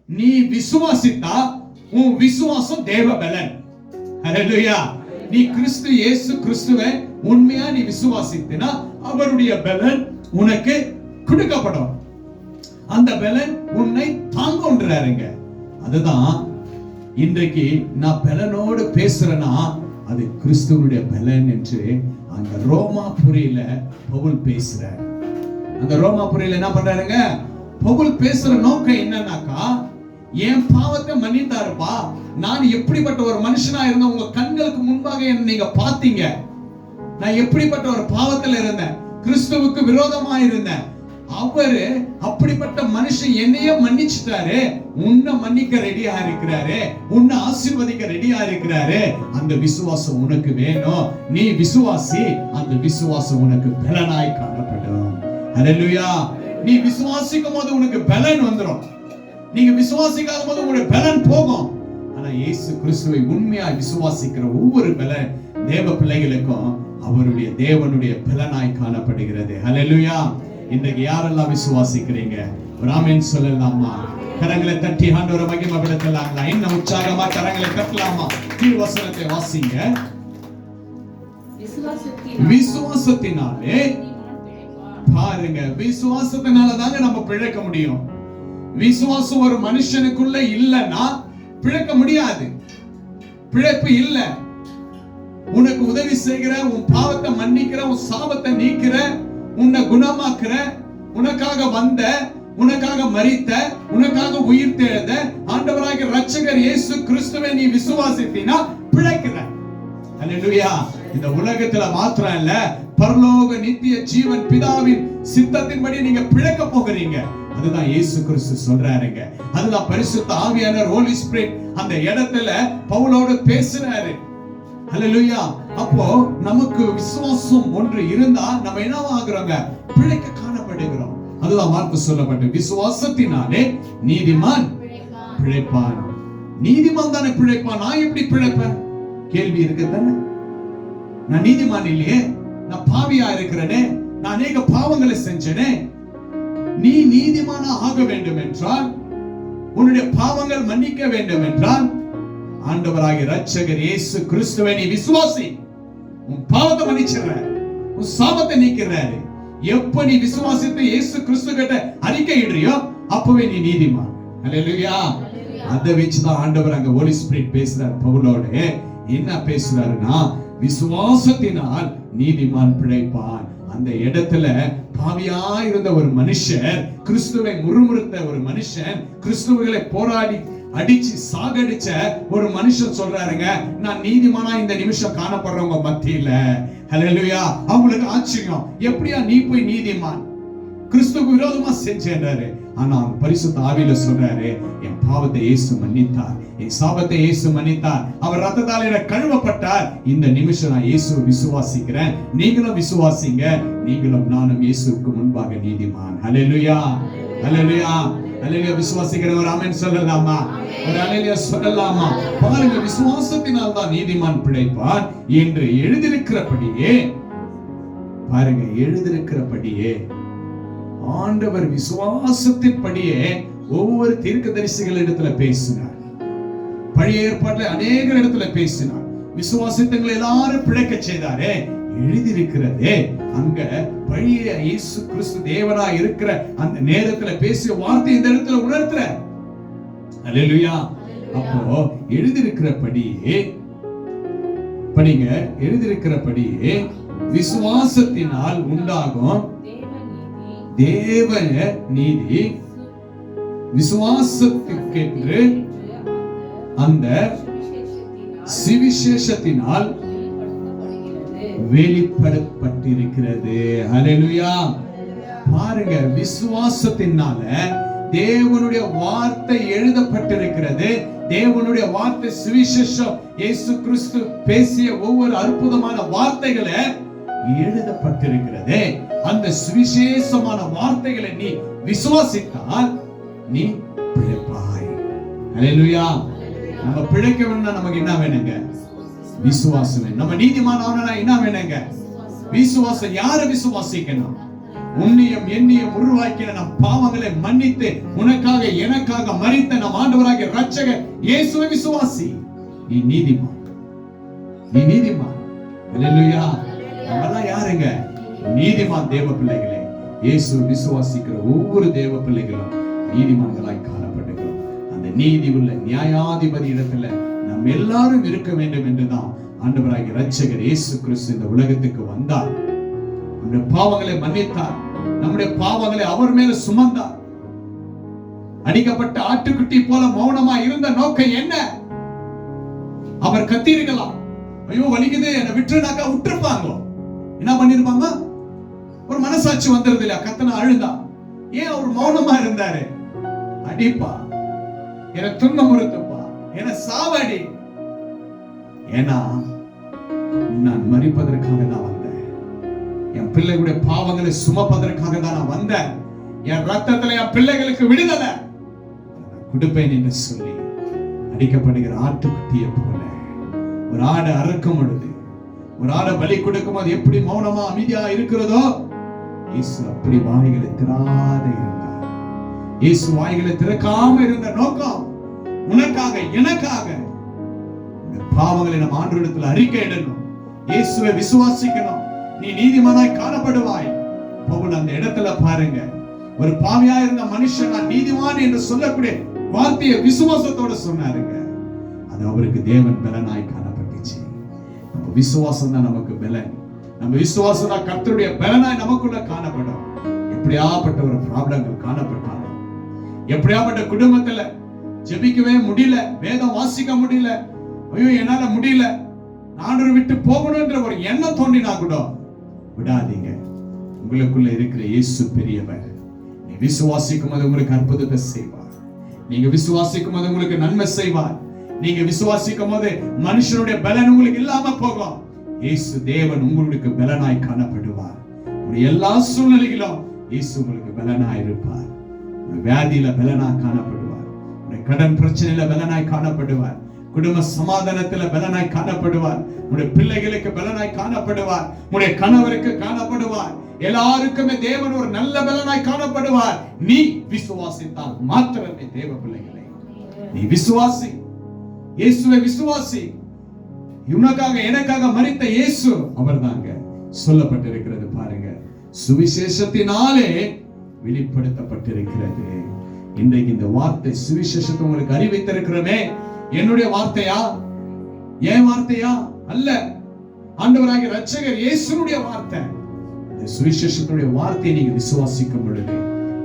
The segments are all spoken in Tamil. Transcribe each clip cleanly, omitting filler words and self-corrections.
நீ விசுவாசித்தா உன் விசுவாசம் தேவ பலன். ஹல்லேலூயா. நீ கிறிஸ்து இயேசு கிறிஸ்துவை உண்மையா நீ விசுவாசித்தினா அவருடைய பலன் உனக்கு கொடுக்கப்படும். அந்த பலன் உன்னை தாங்குன்றாருங்க. அதுதான் இன்றைக்கு நான் பலனோடு பேசுறேன்னா அது கிறிஸ்துவுடைய பலன் என்று அந்த ரோமாபுரியில பவுல் பேசுறார். அந்த ரோமாபுரியில என்ன பண்றாருங்க, பவுல் பேசுற நோக்கம் என்னன்னாக்கா, என் பாவத்தை மன்னித்தாருப்பா, நான் எப்படிப்பட்ட ஒரு மனுஷனா இருந்தேன், உங்க கண்களுக்கு முன்பாக என்ன நீங்க பாத்தீங்க, நான் எப்படிப்பட்ட ஒரு பாவத்துல இருந்தேன், கிறிஸ்துவுக்கு விரோதமா இருந்தேன், அவரு அப்படிப்பட்ட மனுஷன் என்னையே மன்னிச்சுட்டாரு, உன்னை மன்னிக்க ரெடியா இருக்கிறாரு, உன்னை ஆசீர்வதிக்க ரெடியா இருக்கிறாரு. அந்த விசுவாசம் உனக்கு வேணும், நீ விசுவாசி, அந்த விசுவாசம் உனக்கு பலனாய் காணப்படும். ஹல்லேலூயா. நீ விசுவாசிக்கும் போது உனக்கு பலன் வந்துடும், நீங்க விசுவாசிக்காத போது உங்களுடைய பலன் போகும். ஆனா இயேசு கிறிஸ்துவை உண்மையா விசுவாசிக்கிற ஒவ்வொரு பலன் தேவ பிள்ளைகளுக்கும் அவருடைய தேவனுடைய பலனாய் காணப்படுகிறது. ஹல்லேலூயா. இன்றைக்கு யாரெல்லாம் விசுவாசிக்கிறீங்க? ஒரு ஆமென் சொல்லலாமா? கரங்களை தட்டி ஆண்டவரை மகிமைப்படுத்தலாங்களா? இன்னும் உற்சாகமா கரங்களை தட்டலாமா? கீழ் வசனத்தை வாசிங்க. விசுவாசத்தினாலே பாருங்க, விசுவாசத்தினால தாங்க நம்ம பிழைக்க முடியும். விசுவாசம் ஒரு மனுஷனுக்குள்ள இல்லைன்னா பிழைக்க முடியாது. பிழைப்பு இல்ல. உனக்கு உதவி செய்கிற, உன் பாவத்தை மன்னிக்கிற, உன் சாபத்தை நீக்கிற, உன்னை குணமாக்குற, உனக்காக வந்த, உனக்காக மரித்த, உனக்காக உயிர் தெழுந்த ஆண்டவராகிய இரட்சகர் இயேசு கிறிஸ்துவை நீ விசுவாசித்தீனா பிழைக்கிற. ஹல்லேலூயா. இந்த உலகத்துல மாத்திரம் இல்ல, பரலோக நித்திய ஜீவன் பிதாவின் சித்தத்தின்படி நீங்க பிழைக்க போகிறீங்க. அதுதான் இயேசு கிறிஸ்து சொல்றாருங்க. அதுதான் பரிசுத்த ஆவியானவர் ஹோலி ஸ்பிரிட் அந்த இடத்துல பவுலோடு பேசுறாரு. ஹல்லேலூயா. அப்போ நமக்கு விசுவாசம் ஒன்று இருந்தா நம்ம என்னவாகிறோங்க, பிழைக்க காணப்படுகிறோம். அதுதான் வார்த்தை சொல்லப்பட்டு, விசுவாசத்தினாலே நீதிமான் பிழைப்பான். நீதிமான் தானே பிழைப்பான். நான் எப்படி பிழைப்பேன்? கேள்வி இருக்கு தானே. நான் நீதிமான் இல்லையே, நான் பாவியா இருக்கிறேனே, நான் அநேக பாவங்களை செஞ்சேனே. நீ நீதிமானா ஆக வேண்டும் என்றால், உன்னுடைய பாவங்கள் மன்னிக்க வேண்டும் என்றால், ஆண்டவராகிய இரட்சகர் இயேசு கிறிஸ்துவை நீ விசுவாசி, உன் பாவத்தை மன்னிச்சிடுறாரு, உன் சாபத்தை நீக்கிறாரு. எப்ப நீ விசுவாசித்து இயேசு கிறிஸ்து கிட்ட அறிக்கையிடுறியோ அப்பவே நீ நீதிமான். ஹல்லேலூயா. அதை வச்சுதான் ஆண்டவர் அங்க ஹோலி ஸ்பிரிட் பேசுறார் பவுலோட. என்ன பேசுறாருன்னா, விசுவாசத்தினால் நீதிமான் பிழைப்பான். அந்த இடத்துல பாவியா இருந்த ஒரு மனுஷன், கிறிஸ்துவை முறுமுறுத்த ஒரு மனுஷன், கிறிஸ்துவர்களை போராடி அடிச்சு சாகடிச்ச ஒரு மனுஷன் சொல்றாருங்க, நான் நீதிமானா இந்த நிமிஷம் காணப்படுறவங்க மத்தியில. ஹல்லேலூயா. அவங்களுக்கு ஆச்சரியம், எப்படியா நீ போய் நீதிமான், கிறிஸ்துவுக்கு விரோதமா செஞ்சாரு. ஆனா பரிசுத்த ஆவியில சொல்றாரு, என் பாவத்தை இயேசு மன்னித்தார், என் சாபத்தை இயேசு மன்னித்தார், அவர் ரத்தத்தால கழுவப்பட்டார். இந்த நிமிஷம் நான் இயேசுவை விசுவாசிக்கிறேன், நீங்களும் விசுவாசிங்க, நீங்களும் நானும் இயேசுவுக்கு முன்பாக நீதிமான். ஹல்லேலூயா. ஹல்லேலூயா. ஹல்லேலூயா. விசுவாசிக்கிறவர் ஆமென் சொல்லலாமா? ஒரு ஹல்லேலூயா சொல்லலாமா? பாருங்க, விசுவாசத்தினால் தான் நீதிமான் பிழைப்பான் என்று எழுதியிருக்கிறபடியே, பாருங்க, எழுதியிருக்கிறபடியே ஆண்டவர் விசுவாசத்தின்படியே ஒவ்வொரு தீர்க்கதரிசிகள் இடத்துல பேசினார். பழைய ஏற்பாட்டில் அநேக இடத்துல பேசினார். விசுவாசித்தங்களை எல்லாரும் பிழைக்க செய்தாரே, எழுதியிருக்கிறதே. அங்க பழைய இயேசு கிறிஸ்து தேவனா இருக்கிற அந்த நேரத்துல பேசிய வார்த்தை இந்த இடத்துல உணர்த்துற. ஹல்லேலூயா. அப்போ எழுதியிருக்கிறபடியே படிங்க, எழுதியிருக்கிறபடியே விசுவாசத்தினால் உண்டாகும் தேவ நீதி விசுவாசத்துக்கென்று அந்த சுவிசேஷத்தினால் வெளிப்படுத்தப்பட்டிருக்கிறது. ஹல்லேலூயா. பாருங்க, விசுவாசத்தினால தேவனுடைய வார்த்தை எழுதப்பட்டிருக்கிறது. தேவனுடைய வார்த்தை சுவிசேஷம், இயேசு கிறிஸ்து பேசிய ஒவ்வொரு அற்புதமான வார்த்தைகளை எழுதப்பட்டிருக்கிறது. அந்த சுவிசேஷமான வார்த்தைகளை நீ விசுவாசித்தால் நீ பிழைப்பாய். ஹல்லேலூயா. நம்ம பிழைக்க வேணும்னா நமக்கு என்ன வேணுங்க? விசுவாசம். நம்ம நீதிமான் ஆகணும்னா என்ன வேணுங்க? விசுவாசம். யாரை விசுவாசிக்கணும்? உன்னியம் எண்ணியம் உருவாக்கின நம் பாவங்களை மன்னித்து உனக்காக எனக்காக மரித்த நம் ஆண்டவராகிய இரட்சகர் இயேசுவை விசுவாசி. நீ நீதிமான், நீ நீதிமான். அல்லேலூயா. நம்மெல்லாம் யாருங்க? நீதிமான் தேவ பிள்ளைகளே. இயேசு விசுவாசிக்கிற ஒவ்வொரு தேவ பிள்ளைகளும் நீதிமான்களாய் காணப்படுகிறோம். அந்த நீதி உள்ள நியாயாதிபதி இடத்துல நம்ம எல்லாரும் இருக்க வேண்டும் என்றுதான் ஆண்டவராகிய இரட்சகர் இயேசு கிறிஸ்து இந்த உலகத்துக்கு வந்தார். நம்முடைய பாவங்களை மன்னித்தார், நம்முடைய பாவங்களை அவர் மேல சுமந்தார். அடிக்கப்பட்ட ஆட்டுக்குட்டி போல மௌனமா இருந்த நோக்கம் என்ன? அவர் கத்திருக்கலாம், ஐயோ வலிக்குது என்னை விட்டுனாக்கா விட்டுருப்பாங்க. என்ன பண்ணிருப்பாங்க? ஒரு மனசாட்சி வந்துருது இல்லையா? கத்தனை அழுதா. ஏன் அவர் மௌனமா இருந்தாரு? அடிப்பா, என்னை துன்பமுறுத்துப்பா, என்னை சாவடி. ஏன்னா நான் மரிப்பதற்காக தான் வந்தேன். என் பிள்ளைகளுடைய பாவங்களை சுமப்பதற்காக தான் நான் வந்தேன். என் ரத்தத்துல என் பிள்ளைகளுக்கு விடுதலை கொடுப்பேன் என்று சொல்லி அடிக்கப்படுகிற ஆட்டுக்குட்டியை போல ஒரு ஆடை அறுக்கும் பொழுது, ஒரு ஆடை பலி கொடுக்கும் போது எப்படி மௌனமா அமைதியா இருக்கிறதோ, இயேசு அப்படி வாய்களை திறக்காத இருந்தார். இயேசு வாய்களை திறக்காம இருந்த நோக்கம் உனக்காக எனக்காக. பாவங்களை நம் ஆண்டவரிடத்தில் அறிக்கையிடணும், இயேசுவை விசுவாசிக்கணும், நீ நீதிமானாய் காணப்படுவாய். பவுல் அந்த இடத்துல பாருங்க, ஒரு பாவியா இருந்த மனுஷன் நான் நீதிமான் என்று சொல்லக்கூடிய வார்த்தையை விசுவாசத்தோட சொன்னாருங்க. அது அவருக்கு தேவன் பலனாய் காணப்பட்டுச்சு. நம்ம விசுவாசம் தான் நமக்கு பலன். நம்ம விசுவாசம் தான் கர்த்தருடைய பலனாய் நமக்குள்ள காணப்படும். எப்படியாப்பட்ட ஒரு ப்ராப்ளங்கள் காணப்பட்டாலும், எப்படியாப்பட்ட குடும்பத்துல ஜெபிக்கவே முடியல, வேதம் வாசிக்க முடியல, ஐயோ என்னால முடியல, ஆண்டவரை விட்டு போகணும்ன்ற ஒரு எண்ணம் தோன்றினா கூட விடாதீங்க. உங்களுக்குள்ள இருக்கிற இயேசு பெரியவர். நீ விசுவாசிக்கும் போது உங்களுக்கு அற்புதத்தை செய்வார். நீங்க விசுவாசிக்கும் போது உங்களுக்கு நன்மை செய்வார். நீங்க விசுவாசிக்கும் போது மனுஷனுடைய பலன் உங்களுக்கு இல்லாம போகும். இயேசு தேவன் உங்களுக்கு பலனாய் காணப்படுவார். உங்களுடைய எல்லா சூழ்நிலைகளும் இயேசு உங்களுக்கு பலனாய் இருப்பார். உங்களுடைய வியாதியில பலனாய் காணப்படுவார். உங்களுடைய கடன் பிரச்சனையில பலனாய் காணப்படுவார். குடும்ப சமாதானத்துல பலனாய் காணப்படுவார். உங்களுடைய பிள்ளைகளுக்கு பலனாய் காணப்படுவார். உங்களுடைய கணவருக்கு காணப்படுவார். எல்லாருக்குமே தேவன் ஒரு நல்ல பலனாய் காணப்படுவார். நீ விசுவாசித்தால் மாத்திரமே தேவ பிள்ளைகளே. நீ விசுவாசி, இயேசுவை விசுவாசி. உனக்காக எனக்காக மரித்த இயேசு அவர்தாங்க. சொல்லப்பட்டிருக்கிறது பாருங்க, சுவிசேஷத்தினாலே வெளிப்படுத்தப்பட்டிருக்கிறது. இன்றைக்கு இந்த வார்த்தை சுவிசேஷத்தை உங்களுக்கு அறிவித்திருக்கிறோமே, என்னுடைய வார்த்தையா, என் வார்த்தையா அல்ல, ஆண்டவராகிய இரட்சகர் இயேசுனுடைய வார்த்தை. இந்த சுவிசேஷத்துடைய வார்த்தையை நீங்க விசுவாசிக்கும் பொழுது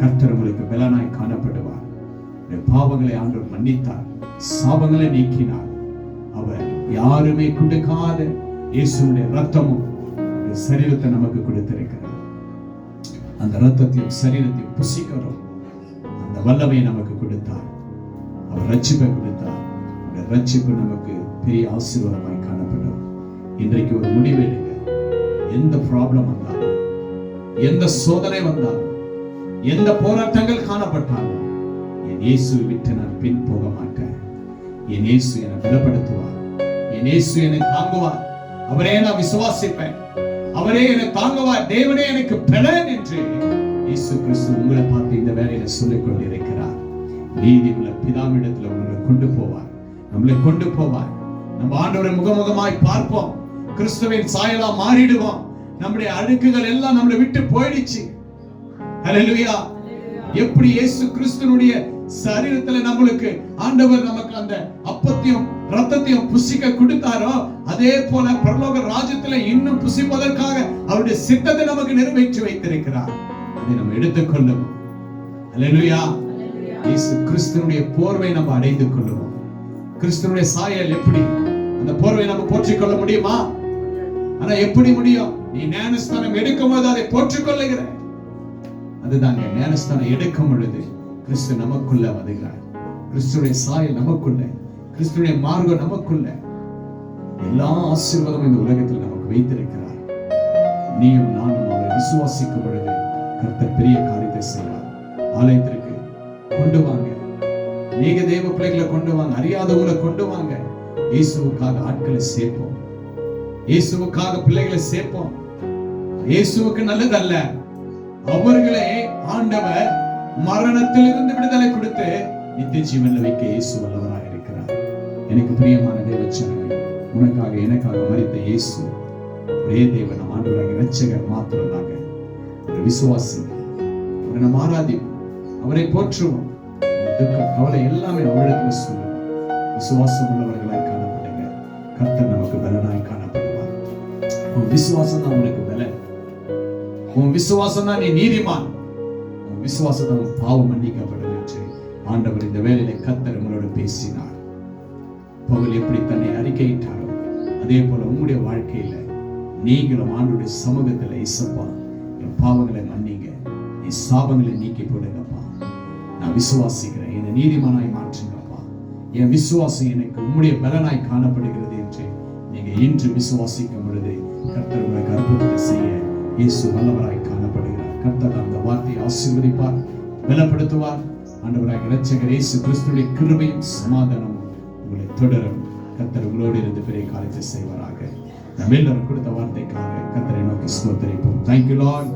கர்த்தர் உங்களுக்கு பலனாய் காணப்படுவார். பாவங்களை ஆண்டவர் மன்னித்தார், சாபங்களை நீக்கினார். அவர் யாருமே கொடுக்காத இயேசுனுடைய ரத்தமும் சரீரத்தை நமக்கு கொடுத்திருக்கிறார். அந்த ரத்தத்தையும் சரீரத்தையும் புசிக்கிறோம். அந்த வல்லமையை நமக்கு கொடுத்தார். அவர் ரட்சிப்பை கொடுத்தார். அந்த ரட்சிப்பு நமக்கு பெரிய ஆசீர்வாதமாய் காணப்படும். இன்றைக்கு ஒரு முடிவு எடுங்க. எந்த ப்ராப்ளம் வந்தாலும், எந்த சோதனை வந்தாலும், எந்த போராட்டங்கள் காணப்பட்டாலும், என் இயேசுவை விட்டு நான் பின் போக மாட்டேன். என் இயேசு என்னை பலப்படுத்துவார். என் இயேசு என்னை தாங்குவார். அவரே நான் விசுவாசிப்பேன். அவரே என்னை தாங்குவார். தேவனே எனக்கு பலன் என்று இயேசு கிறிஸ்து உங்களை பார்த்து இந்த வேலையில சொல்லிக் கொண்டிருக்கிறார். நீதி உள்ள பிதாவிடத்துல உங்களை கொண்டு போவார், நம்மளை கொண்டு போவார். நம்ம ஆண்டவரை முகமுகமாய் பார்ப்போம். கிறிஸ்துவின் சாயலா மாறிடுவோம். நம்முடைய அழுக்குகள் எல்லாம் நம்மளை விட்டு போயிடுச்சு. ஹல்லேலூயா. எப்படி இயேசு கிறிஸ்துனுடைய சரீரத்துல நம்மளுக்கு ஆண்டவர் நமக்கு அந்த அப்பத்தையும் ரத்தத்தையும் புசிக்க கொடுத்தாரோ, அதே போல பரலோக ராஜ்யத்துல இன்னும் புசிப்பதற்காக அவருடைய சித்தத்தை நமக்கு நிறைவேற்றி வைத்திருக்கிறார். அதை நம்ம எடுத்துக்கொள்ளும். ஹல்லேலூயா. இயேசு கிறிஸ்துனுடைய போர்வை நம்ம அடைந்து கொள்ளுவோம். கிறிஸ்துனுடைய சாயல் எப்படி, அந்த போர்வை நம்ம போற்றிக் கொள்ள முடியுமா? ஆனா எப்படி முடியும்? நீ ஞானஸ்தானம் எடுக்கும் போது அதை போற்றிக் கொள்ளுகிற. அதுதாங்க, ஞானஸ்தானம் எடுக்கும் பொழுது கிறிஸ்து நமக்குள்ள வருகிறார். கிறிஸ்துடைய சாயல் நமக்குள்ள, கிறிஸ்துடைய மார்க்கம் நமக்குள்ள. எல்லா ஆசீர்வாதமும் இந்த உலகத்தில் நமக்கு வைத்திருக்கிறார். நீயும் நானும் அவரை விசுவாசிக்கும் பொழுது கர்த்தர் பெரிய காரியத்தை செய்வார். ஆலயத்திற்கு கொண்டு வாங்க, நீங்க தேவ பிள்ளைகளை கொண்டு வாங்க, அறியாதவங்களை கொண்டு வாங்க. இயேசுவுக்காக ஆட்களை சேர்ப்போம், இயேசுவுக்காக பிள்ளைகளை சேர்ப்போம். இயேசுவுக்கு நல்லதல்ல, அவர்களே ஆண்டவர் மரணத்திலிருந்து விடுதலை கொடுத்து நித்திய ஜீவன்ல வைக்க இயேசு வல்லவராக இருக்கிறார். எனக்கு பிரியமான தேவச்சனமே, உனக்காக எனக்காக மரித்த இயேசு ஒரே தேவன், நம் ஆண்டவராக இரட்சகர் மாத்திரமாக. ஒரு விசுவாசி, அவரை நாம் ஆராதிப்போம், அவரை போற்றுவோம். துக்கம், கவலை எல்லாமே அவரிடத்துல சொல்லுவோம். விசுவாசம் உள்ளவர்களாய் காணப்படுங்க. கர்த்தர் நமக்கு பலனாய் காணப்படுவார். உன் விசுவாசம் தான் உனக்கு பலன். உன் விசுவாசம் தான் நீ நீதிமான். உன் விசுவாசம் தான் பாவம் மன்னிக்கப்படும் என்று ஆண்டவர் இந்த வேளையிலே கர்த்தர் உங்களோடு பேசினார். பவுல் எப்படி தன்னை அறிக்கையிட்டாரோ அதே போல உங்களுடைய வாழ்க்கையில நீங்களும் ஆண்டவருடைய சமூகத்துல, இயேசுப்பா என் பாவங்களை மன்னிங்க, என் சாபங்களை நீக்கி போடுங்கப்பா, நான் விசுவாசிக்கிறேன், என்னை நீதிமானாய் மாற்றுங்கப்பா, என் விசுவாசம் எனக்கு உம்முடைய பலனாய் காணப்படுகிறது என்று நீங்க இன்று விசுவாசிக்கும் பொழுது கர்த்தர் உங்களுக்கு அற்புதத்தை செய்ய இயேசு வல்லவராய் காணப்படுகிறார். கர்த்தர் அந்த வார்த்தையை ஆசீர்வதிப்பார், பலப்படுத்துவார். ஆண்டவராக இரட்சகர் இயேசு கிறிஸ்துவின் கிருபையும் சமாதானமும் உங்களை தொடரும். கர்த்தர் உங்களோடு இருந்து பெரிய காரியத்தை செய்வாராக. நம்ம எல்லாரும் கொடுத்த வார்த்தைக்காக கர்த்தரை நோக்கி ஸ்தோத்திரிப்போம். Thank you Lord.